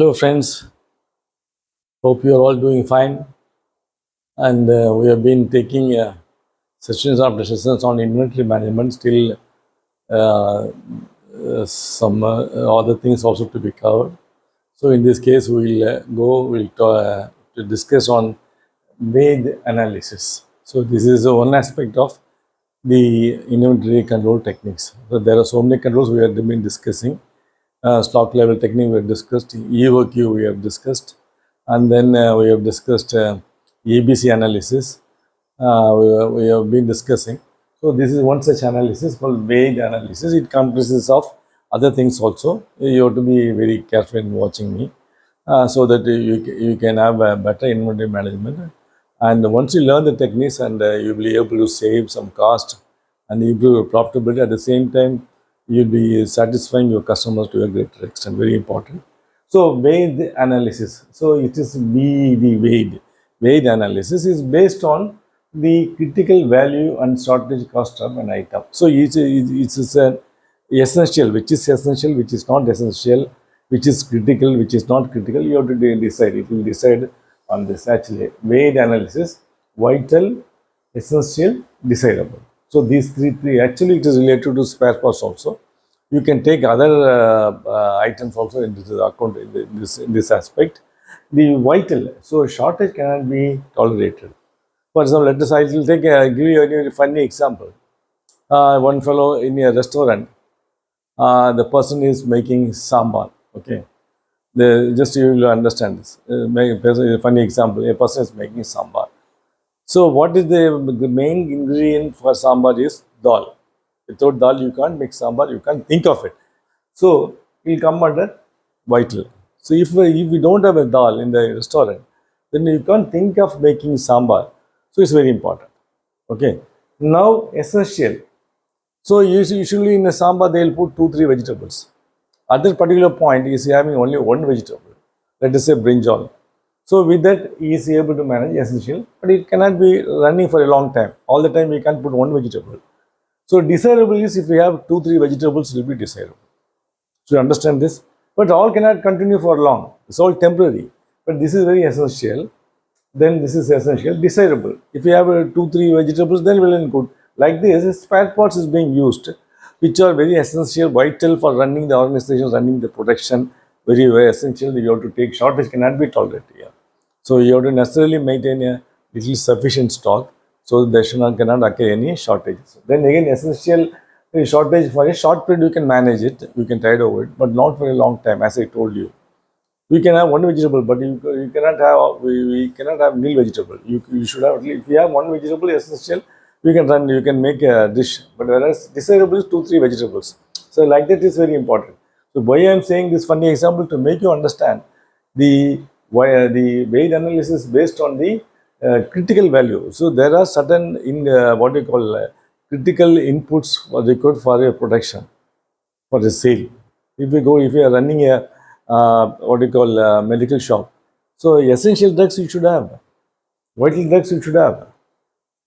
Hello, friends. Hope you are all doing fine. And we have been taking sessions after sessions on inventory management. Still, some other things also to be covered. So, in this case, we'll to discuss on VED analysis. So, this is one aspect of the inventory control techniques. So, there are so many controls we have been discussing. Stock level technique we have discussed, EOQ we have discussed, and then we have discussed ABC analysis. We have been discussing. So this is one such analysis called VED analysis. It comprises of other things also. You have to be very careful in watching me so that you can have a better inventory management. And once you learn the techniques and you'll be able to save some cost and improve your profitability at the same time, you'll be satisfying your customers to a greater extent. Very important. So VED analysis. So it is VED, VED. VED analysis is based on the critical value and shortage cost of an item. So it's an essential, which is essential, which is not essential, which is critical, which is not critical. You have to decide. It will decide on this actually. VED analysis, vital, essential, desirable. So these three actually it is related to spare parts also. You can take other items also in this account in this aspect. The vital, so shortage cannot be tolerated. For example, let us I will give you a funny example. One fellow in a restaurant, the person is making sambar. Okay, just you will understand this. A funny example: a person is making sambar. So, what is the main ingredient for sambar is dal. Without dal, you can't make sambar. You can't think of it. So, it will come under vital. So, if we don't have a dal in the restaurant, then you can't think of making sambar. So, it's very important. Okay. Now, essential. So, usually in a sambar, they will put 2, 3 vegetables. At that particular point, he is having only one vegetable. Let us say brinjal. So with that, he is able to manage essential, but it cannot be running for a long time. All the time, we can't put one vegetable. So desirable is if we have 2, 3 vegetables, it will be desirable. So you understand this? But all cannot continue for long. It's all temporary. But this is very essential. Then this is essential, desirable. If you have 2, 3 vegetables, then well and good. Like this, spare parts is being used, which are very essential, vital for running the organization, running the production. Very, very essential. You have to take shortage cannot be tolerated here. So you have to necessarily maintain a little sufficient stock so there cannot occur any shortages. Then again, essential shortage for a short period you can manage it, you can tide over it, but not for a long time, as I told you. We can have one vegetable, but you cannot have we cannot have nil vegetable. You should have at least, if you have one vegetable essential, you can make a dish. But whereas desirable is 2, 3 vegetables. So like that is very important. So why I am saying this funny example to make you understand the the weight analysis based on the critical value. So there are certain in what we call critical inputs required for a production, for the sale. If you are running a what you call medical shop, so essential drugs you should have, vital drugs you should have.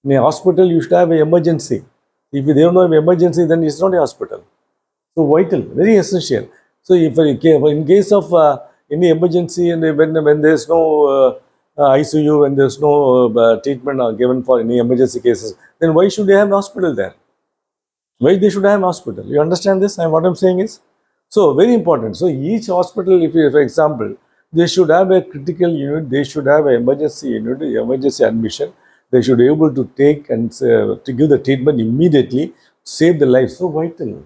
In a hospital, you should have an emergency. If they don't have emergency, then it's not a hospital. So vital, very essential. So if in case of any emergency and when there is no ICU, when there is no treatment given for any emergency cases, then why should they have an hospital there? Why they should have an hospital? You understand this? And what I'm saying is, so very important. So each hospital, if you, for example, they should have a critical unit, they should have an emergency unit, emergency admission. They should be able to take and to give the treatment immediately, save the life. So vital.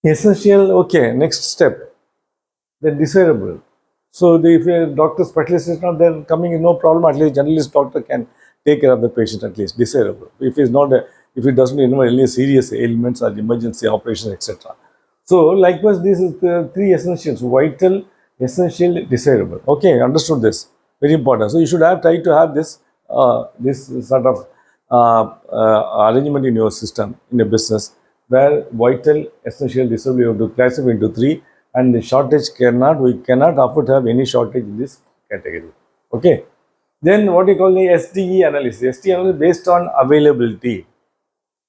Essential, okay, next step, then desirable. So if a doctor specialist is not there coming in, no problem, at least generalist doctor can take care of the patient at least, desirable. If it's not, if it doesn't involve any serious ailments or emergency operations, etc. So likewise, this is the 3 essentials, vital, essential, desirable. Okay, understood this, very important. So you should have tried to have this sort of arrangement in your system, in a business, where vital, essential, desirable, you have to classify into 3, and the shortage we cannot afford to have any shortage in this category. Okay. Then what you call the SDE analysis. SDE analysis based on availability.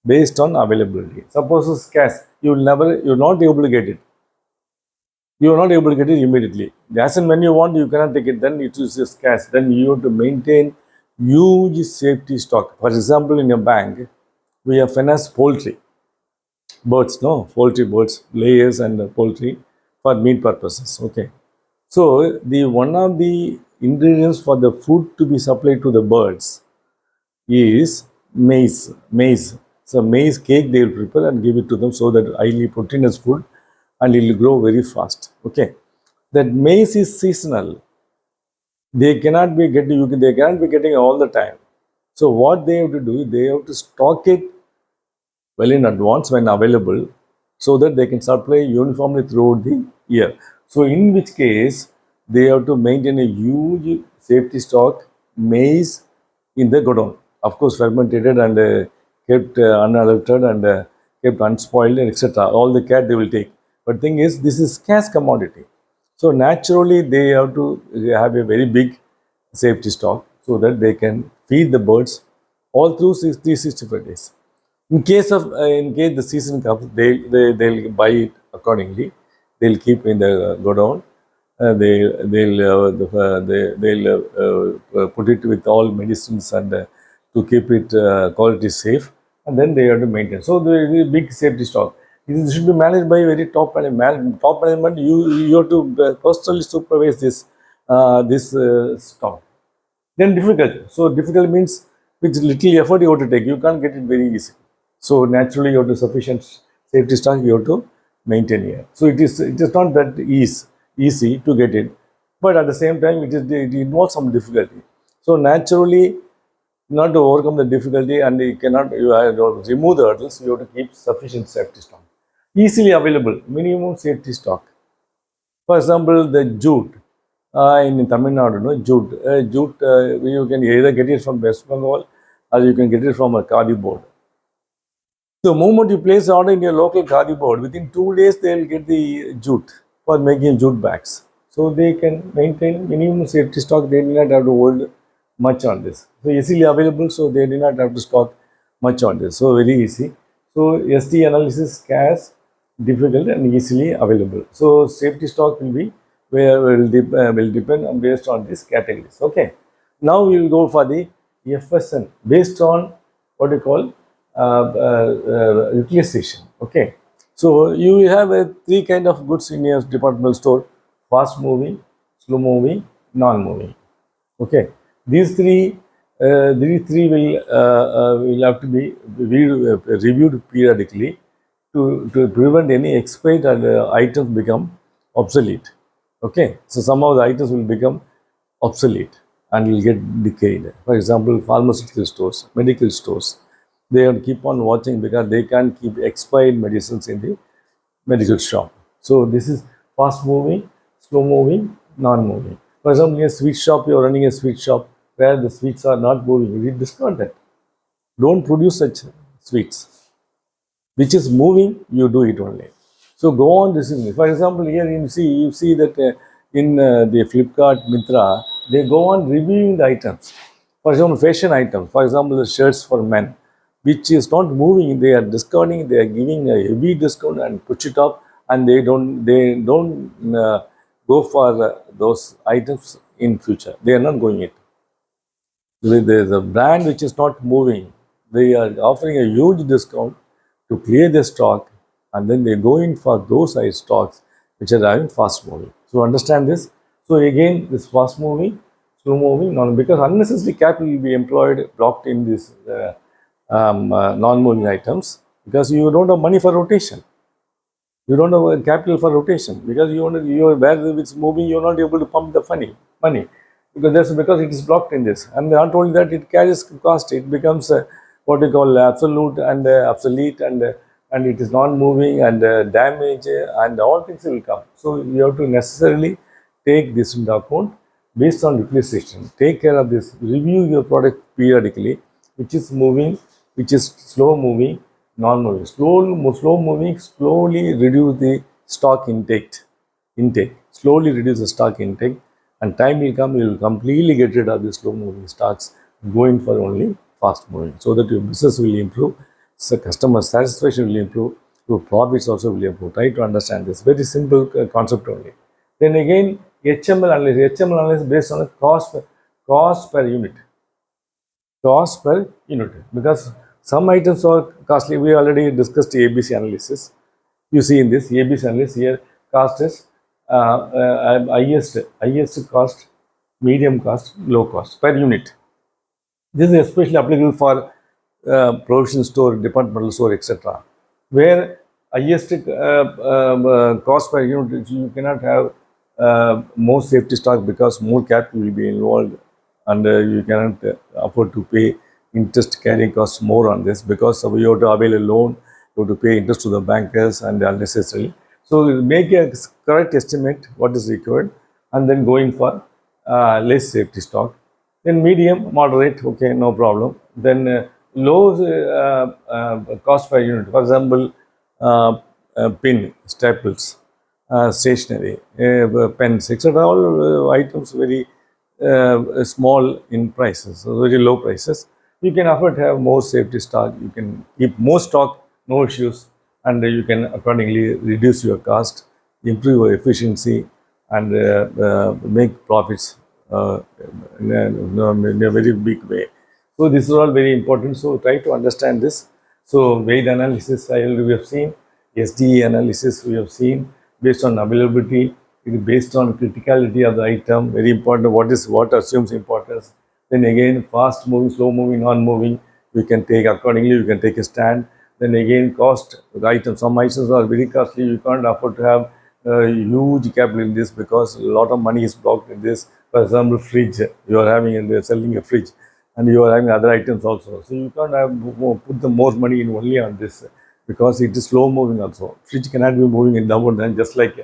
Based on availability. Suppose it's scarce, you're not able to get it. you are not able to get it immediately. As and when you want, you cannot take it. Then it is scarce. Then you have to maintain huge safety stock. For example, in a bank, we have financed poultry, birds, no, poultry, birds, layers, and poultry for meat purposes. Okay. So the one of the ingredients for the food to be supplied to the birds is maize. Maize. So maize cake they will prepare and give it to them so that highly proteinous food and it will grow very fast. Okay. That maize is seasonal. They cannot be getting they cannot be getting all the time. So what they have to do, they have to stock it well in advance when available so that they can supply uniformly throughout the year. So in which case they have to maintain a huge safety stock maize in the godown. Of course, fermented and kept unaltered and kept unspoiled and etc. All the care they will take. But thing is, this is scarce commodity. So naturally, they have to have a very big safety stock so that they can feed the birds all through 365 days. In case the season comes, they'll buy it accordingly. They'll keep in the godown. They'll put it with all medicines and to keep it quality safe, and then they have to maintain. So the big safety stock. It should be managed by very top management. Top management, you have to personally supervise this stock. Then difficult. So difficult means with little effort you have to take. You can't get it very easy. So naturally you have to sufficient safety stock you have to maintain here. So it is not that easy to get it, but at the same time it involves some difficulty. So naturally, not to overcome the difficulty and you have to remove the hurdles, you have to keep sufficient safety stock. Easily available, minimum safety stock. For example, the jute in Tamil Nadu, no, jute you can either get it from West Bengal or you can get it from a khadi board. The moment you place order in your local khadi board, within 2 days they will get the jute for making jute bags. So they can maintain minimum safety stock. They do not have to hold much on this. So easily available, so they do not have to stock much on this. So very easy. So ST analysis scarce, difficult and easily available. So safety stock will be will depend on based on these categories. Okay. Now we will go for the FSN based on what you call utilization. Okay. So you have three kind of goods in your departmental store: fast moving, slow moving, non-moving. Okay, these three will have to be reviewed periodically to prevent any expired items become obsolete. Okay, so some of the items will become obsolete and will get decayed. For example, pharmaceutical stores, medical stores, they have to keep on watching because they can't keep expired medicines in the medical shop. So this is fast moving, slow moving, non-moving. For example, in a sweet shop, you are running a sweet shop where the sweets are not moving. You discard that. Don't produce such sweets. Which is moving, you do it only. So go on receiving. For example, here you see that in the Flipkart, Mitra, they go on reviewing the items. For example, fashion items. For example, the shirts for men, which is not moving. They are discounting. They are giving a heavy discount and push it up, and they don't go for those items in future. They are not going it. The brand which is not moving, they are offering a huge discount to clear their stock, and then they go in for those size stocks which are having fast moving. So understand this. So again, this fast moving, slow moving, because unnecessary capital will be employed, blocked in this non-moving items because you don't have money for rotation. You don't have capital for rotation because you are where it's moving. You're not able to pump the money because it is blocked in this. And not only that, it carries cost. It becomes what we call absolute and obsolete, and it is non-moving and damage and all things will come. So you have to necessarily take this into account based on utilization. Take care of this. Review your product periodically, which is moving, which is slow moving, non-moving. Slow moving, slowly reduce the stock intake. Slowly reduce the stock intake, and time will come, you will completely get rid of the slow moving stocks, going for only fast moving, so that your business will improve, so customer satisfaction will improve, So profits also will improve. Try to understand this. Very simple concept only. Then again, HML analysis. HML analysis based on the cost per unit. Cost per unit. Because some items are costly. We already discussed ABC analysis. You see in this ABC analysis here, cost is highest cost, medium cost, low cost per unit. This is especially applicable for provision store, departmental store, etc., where highest cost per unit, you cannot have more safety stock because more capital will be involved, and you cannot afford to pay interest carrying costs more on this because you have to avail a loan, you have to pay interest to the bankers and unnecessarily. So make a correct estimate what is required, and then going for less safety stock. Then medium, moderate, okay, no problem. Then low cost per unit, for example, pin, staples, stationery, pens, etc. All items very small in prices, so very low prices. You can afford to have more safety stock. You can keep more stock, no issues, and you can accordingly reduce your cost, improve your efficiency, and make profits in a very big way. So this is all very important. So try to understand this. So weight analysis we have seen, SDE analysis we have seen based on availability. It is based on criticality of the item. Very important. What assumes importance. Then again, fast moving, slow moving, non moving. We can take accordingly. You can take a stand. Then again, cost the item. Some items are very costly. You can't afford to have huge capital in this because a lot of money is blocked in this. For example, fridge. You are having and they are selling a fridge, and you are having other items also. So you can't have put the more money in only on this because it is slow moving also. Fridge cannot be moving in downward and just like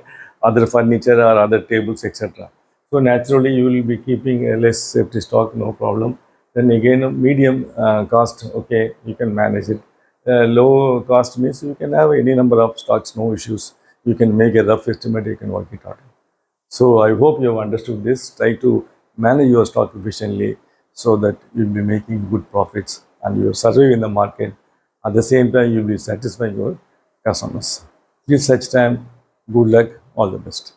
other furniture or other tables, etc. So naturally you will be keeping a less safety stock, no problem. Then again, medium cost, okay, you can manage it. Low cost means you can have any number of stocks, no issues. You can make a rough estimate, you can work it out. So I hope you have understood this. Try to manage your stock efficiently so that you'll be making good profits and you'll survive in the market. At the same time, you'll be satisfying your customers. Till such time, good luck, all the best.